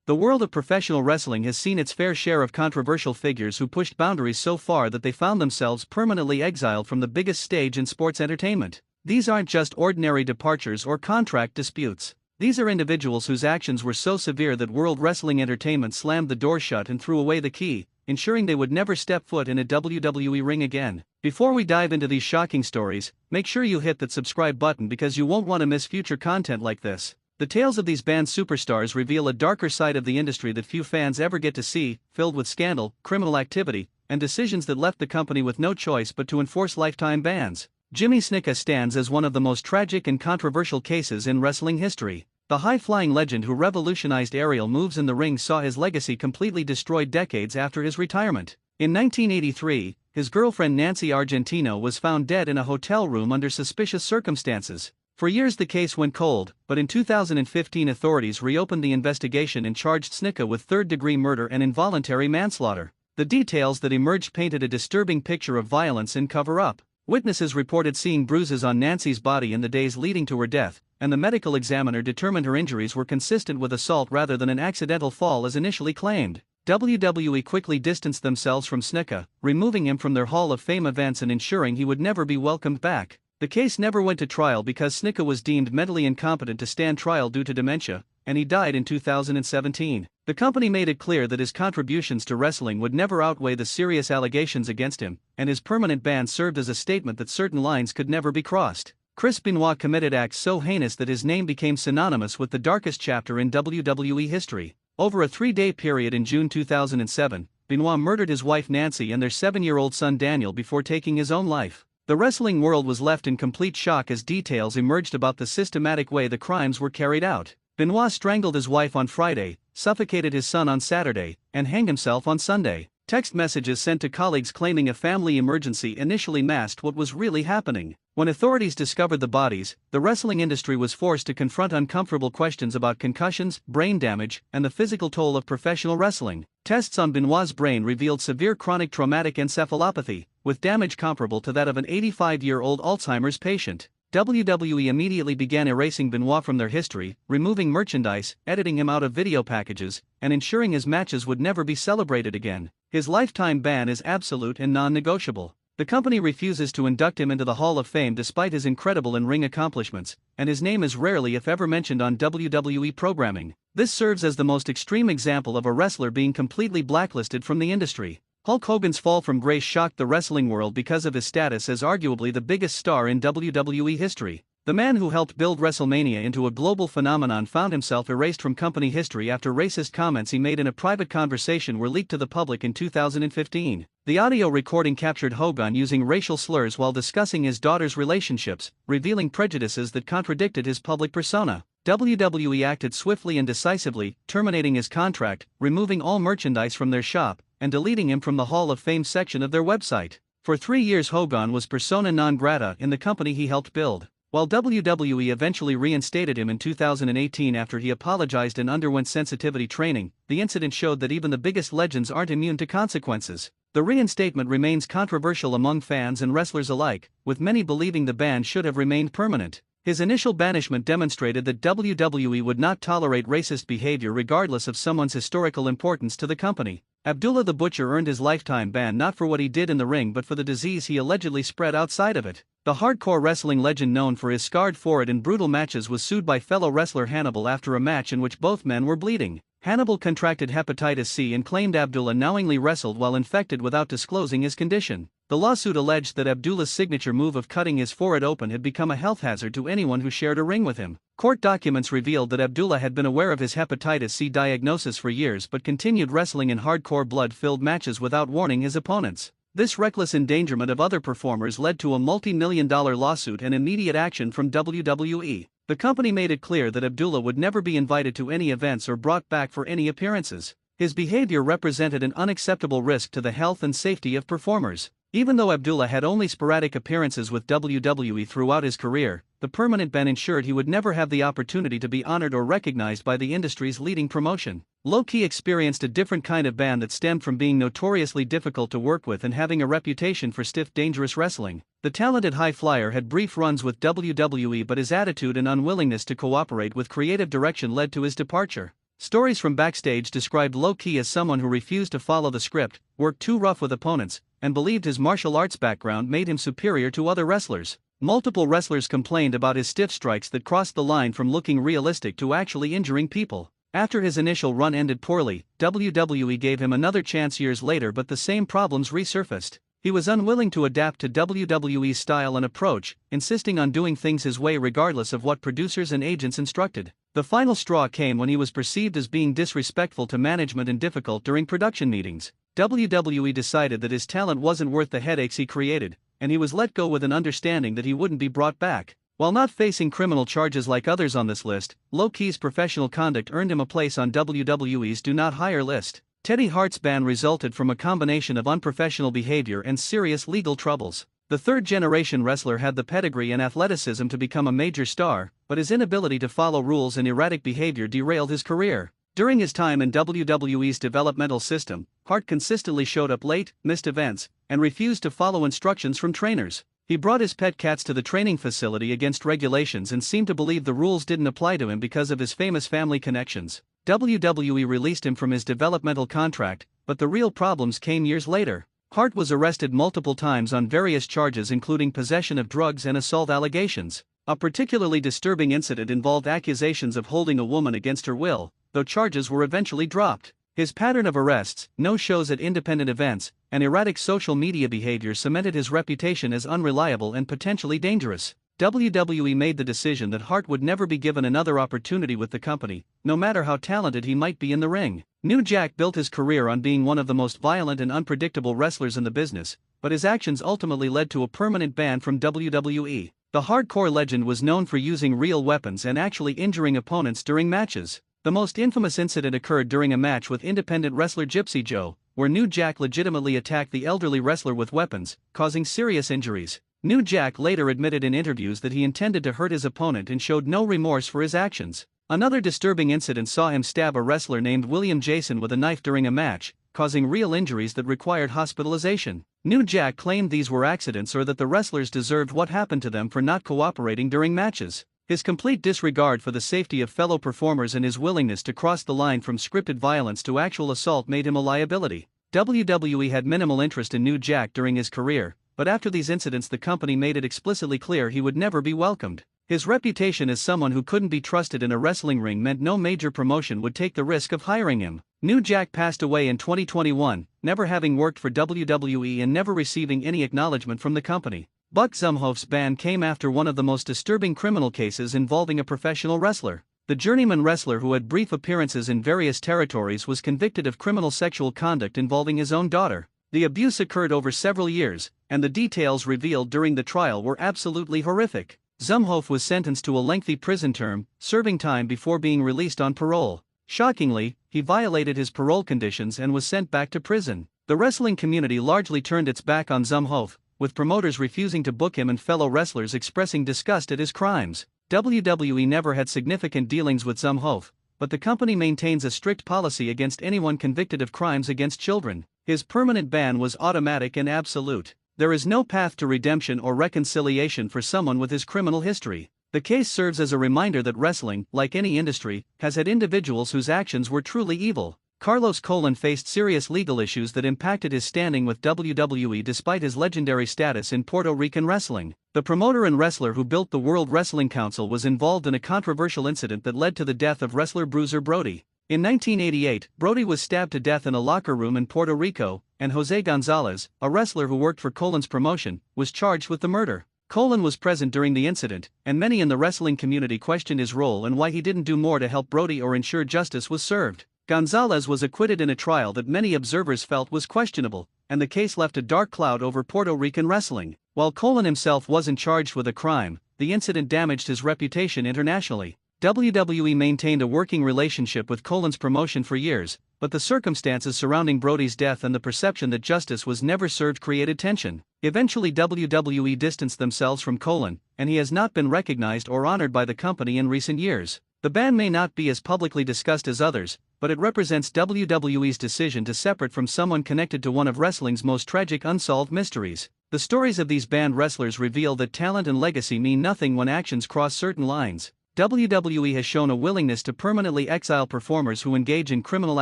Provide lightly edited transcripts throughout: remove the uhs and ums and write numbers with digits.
The world of professional wrestling has seen its fair share of controversial figures who pushed boundaries so far that they found themselves permanently exiled from the biggest stage in sports entertainment. These aren't just ordinary departures or contract disputes. These are individuals whose actions were so severe that World Wrestling Entertainment slammed the door shut and threw away the key, ensuring they would never step foot in a WWE ring again. Before we dive into these shocking stories, make sure you hit that subscribe button because you won't want to miss future content like this. The tales of these banned superstars reveal a darker side of the industry that few fans ever get to see, filled with scandal, criminal activity, and decisions that left the company with no choice but to enforce lifetime bans. Jimmy Snuka stands as one of the most tragic and controversial cases in wrestling history. The high-flying legend who revolutionized aerial moves in the ring saw his legacy completely destroyed decades after his retirement. In 1983, his girlfriend Nancy Argentino was found dead in a hotel room under suspicious circumstances. For years the case went cold, but in 2015 authorities reopened the investigation and charged Snuka with third-degree murder and involuntary manslaughter. The details that emerged painted a disturbing picture of violence and cover-up. Witnesses reported seeing bruises on Nancy's body in the days leading to her death, and the medical examiner determined her injuries were consistent with assault rather than an accidental fall as initially claimed. WWE quickly distanced themselves from Snuka, removing him from their Hall of Fame events and ensuring he would never be welcomed back. The case never went to trial because Snuka was deemed mentally incompetent to stand trial due to dementia, and he died in 2017. The company made it clear that his contributions to wrestling would never outweigh the serious allegations against him, and his permanent ban served as a statement that certain lines could never be crossed. Chris Benoit committed acts so heinous that his name became synonymous with the darkest chapter in WWE history. Over a 3-day period in June 2007, Benoit murdered his wife Nancy and their 7-year-old son Daniel before taking his own life. The wrestling world was left in complete shock as details emerged about the systematic way the crimes were carried out. Benoit strangled his wife on Friday, suffocated his son on Saturday, and hanged himself on Sunday. Text messages sent to colleagues claiming a family emergency initially masked what was really happening. When authorities discovered the bodies, the wrestling industry was forced to confront uncomfortable questions about concussions, brain damage, and the physical toll of professional wrestling. Tests on Benoit's brain revealed severe chronic traumatic encephalopathy, with damage comparable to that of an 85-year-old Alzheimer's patient. WWE immediately began erasing Benoit from their history, removing merchandise, editing him out of video packages, and ensuring his matches would never be celebrated again. His lifetime ban is absolute and non-negotiable. The company refuses to induct him into the Hall of Fame despite his incredible in-ring accomplishments, and his name is rarely if ever mentioned on WWE programming. This serves as the most extreme example of a wrestler being completely blacklisted from the industry. Hulk Hogan's fall from grace shocked the wrestling world because of his status as arguably the biggest star in WWE history. The man who helped build WrestleMania into a global phenomenon found himself erased from company history after racist comments he made in a private conversation were leaked to the public in 2015. The audio recording captured Hogan using racial slurs while discussing his daughter's relationships, revealing prejudices that contradicted his public persona. WWE acted swiftly and decisively, terminating his contract, removing all merchandise from their shop, and deleting him from the Hall of Fame section of their website. For 3 years Hogan was persona non grata in the company he helped build. While WWE eventually reinstated him in 2018 after he apologized and underwent sensitivity training, the incident showed that even the biggest legends aren't immune to consequences. The reinstatement remains controversial among fans and wrestlers alike, with many believing the ban should have remained permanent. His initial banishment demonstrated that WWE would not tolerate racist behavior regardless of someone's historical importance to the company. Abdullah the Butcher earned his lifetime ban not for what he did in the ring but for the disease he allegedly spread outside of it. The hardcore wrestling legend known for his scarred forehead and brutal matches was sued by fellow wrestler Hannibal after a match in which both men were bleeding. Hannibal contracted hepatitis C and claimed Abdullah knowingly wrestled while infected without disclosing his condition. The lawsuit alleged that Abdullah's signature move of cutting his forehead open had become a health hazard to anyone who shared a ring with him. Court documents revealed that Abdullah had been aware of his hepatitis C diagnosis for years but continued wrestling in hardcore blood-filled matches without warning his opponents. This reckless endangerment of other performers led to a multi-million-dollar lawsuit and immediate action from WWE. The company made it clear that Abdullah would never be invited to any events or brought back for any appearances. His behavior represented an unacceptable risk to the health and safety of performers. Even though Abdullah had only sporadic appearances with WWE throughout his career, the permanent ban ensured he would never have the opportunity to be honored or recognized by the industry's leading promotion. Low-Ki experienced a different kind of ban that stemmed from being notoriously difficult to work with and having a reputation for stiff, dangerous wrestling. The talented high flyer had brief runs with WWE, but his attitude and unwillingness to cooperate with creative direction led to his departure. Stories from Backstage described Low-Ki as someone who refused to follow the script, worked too rough with opponents, and believed his martial arts background made him superior to other wrestlers. Multiple wrestlers complained about his stiff strikes that crossed the line from looking realistic to actually injuring people. After his initial run ended poorly, WWE gave him another chance years later, but the same problems resurfaced. He was unwilling to adapt to WWE's style and approach, insisting on doing things his way regardless of what producers and agents instructed. The final straw came when he was perceived as being disrespectful to management and difficult during production meetings. WWE decided that his talent wasn't worth the headaches he created, and he was let go with an understanding that he wouldn't be brought back. While not facing criminal charges like others on this list, Low-Ki's professional conduct earned him a place on WWE's Do Not Hire list. Teddy Hart's ban resulted from a combination of unprofessional behavior and serious legal troubles. The third-generation wrestler had the pedigree and athleticism to become a major star, but his inability to follow rules and erratic behavior derailed his career. During his time in WWE's developmental system, Hart consistently showed up late, missed events, and refused to follow instructions from trainers. He brought his pet cats to the training facility against regulations and seemed to believe the rules didn't apply to him because of his famous family connections. WWE released him from his developmental contract, but the real problems came years later. Hart was arrested multiple times on various charges including possession of drugs and assault allegations. A particularly disturbing incident involved accusations of holding a woman against her will, though charges were eventually dropped. His pattern of arrests, no-shows at independent events, and erratic social media behavior cemented his reputation as unreliable and potentially dangerous. WWE made the decision that Hart would never be given another opportunity with the company, no matter how talented he might be in the ring. New Jack built his career on being one of the most violent and unpredictable wrestlers in the business, but his actions ultimately led to a permanent ban from WWE. The hardcore legend was known for using real weapons and actually injuring opponents during matches. The most infamous incident occurred during a match with independent wrestler Gypsy Joe, where New Jack legitimately attacked the elderly wrestler with weapons, causing serious injuries. New Jack later admitted in interviews that he intended to hurt his opponent and showed no remorse for his actions. Another disturbing incident saw him stab a wrestler named William Jason with a knife during a match, causing real injuries that required hospitalization. New Jack claimed these were accidents or that the wrestlers deserved what happened to them for not cooperating during matches. His complete disregard for the safety of fellow performers and his willingness to cross the line from scripted violence to actual assault made him a liability. WWE had minimal interest in New Jack during his career, but after these incidents the company made it explicitly clear he would never be welcomed. His reputation as someone who couldn't be trusted in a wrestling ring meant no major promotion would take the risk of hiring him. New Jack passed away in 2021, never having worked for WWE and never receiving any acknowledgement from the company. Buck Zumhofe's ban came after one of the most disturbing criminal cases involving a professional wrestler. The journeyman wrestler who had brief appearances in various territories was convicted of criminal sexual conduct involving his own daughter. The abuse occurred over several years, and the details revealed during the trial were absolutely horrific. Zumhofe was sentenced to a lengthy prison term, serving time before being released on parole. Shockingly, he violated his parole conditions and was sent back to prison. The wrestling community largely turned its back on Zumhofe, with promoters refusing to book him and fellow wrestlers expressing disgust at his crimes. WWE never had significant dealings with Zumhofe, but the company maintains a strict policy against anyone convicted of crimes against children. His permanent ban was automatic and absolute. There is no path to redemption or reconciliation for someone with his criminal history. The case serves as a reminder that wrestling, like any industry, has had individuals whose actions were truly evil. Carlos Colon faced serious legal issues that impacted his standing with WWE despite his legendary status in Puerto Rican wrestling. The promoter and wrestler who built the World Wrestling Council was involved in a controversial incident that led to the death of wrestler Bruiser Brody. In 1988, Brody was stabbed to death in a locker room in Puerto Rico, and Jose Gonzalez, a wrestler who worked for Colon's promotion, was charged with the murder. Colon was present during the incident, and many in the wrestling community questioned his role and why he didn't do more to help Brody or ensure justice was served. Gonzalez was acquitted in a trial that many observers felt was questionable, and the case left a dark cloud over Puerto Rican wrestling. While Colon himself wasn't charged with a crime, the incident damaged his reputation internationally. WWE maintained a working relationship with Colon's promotion for years, but the circumstances surrounding Brody's death and the perception that justice was never served created tension. Eventually WWE distanced themselves from Colon, and he has not been recognized or honored by the company in recent years. The ban may not be as publicly discussed as others, but it represents WWE's decision to separate from someone connected to one of wrestling's most tragic unsolved mysteries. The stories of these banned wrestlers reveal that talent and legacy mean nothing when actions cross certain lines. WWE has shown a willingness to permanently exile performers who engage in criminal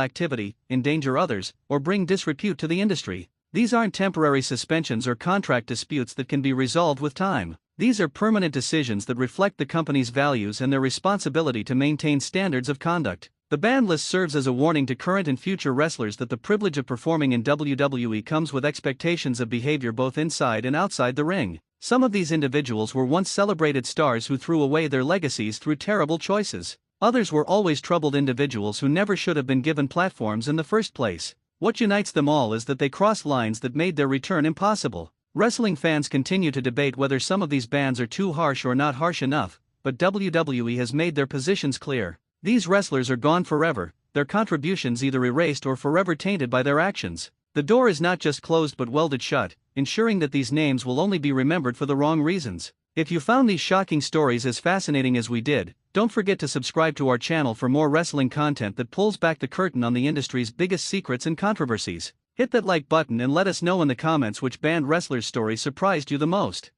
activity, endanger others, or bring disrepute to the industry. These aren't temporary suspensions or contract disputes that can be resolved with time. These are permanent decisions that reflect the company's values and their responsibility to maintain standards of conduct. The ban list serves as a warning to current and future wrestlers that the privilege of performing in WWE comes with expectations of behavior both inside and outside the ring. Some of these individuals were once celebrated stars who threw away their legacies through terrible choices. Others were always troubled individuals who never should have been given platforms in the first place. What unites them all is that they crossed lines that made their return impossible. Wrestling fans continue to debate whether some of these bans are too harsh or not harsh enough, but WWE has made their positions clear. These wrestlers are gone forever, their contributions either erased or forever tainted by their actions. The door is not just closed but welded shut, ensuring that these names will only be remembered for the wrong reasons. If you found these shocking stories as fascinating as we did, don't forget to subscribe to our channel for more wrestling content that pulls back the curtain on the industry's biggest secrets and controversies. Hit that like button and let us know in the comments which banned wrestlers' story surprised you the most.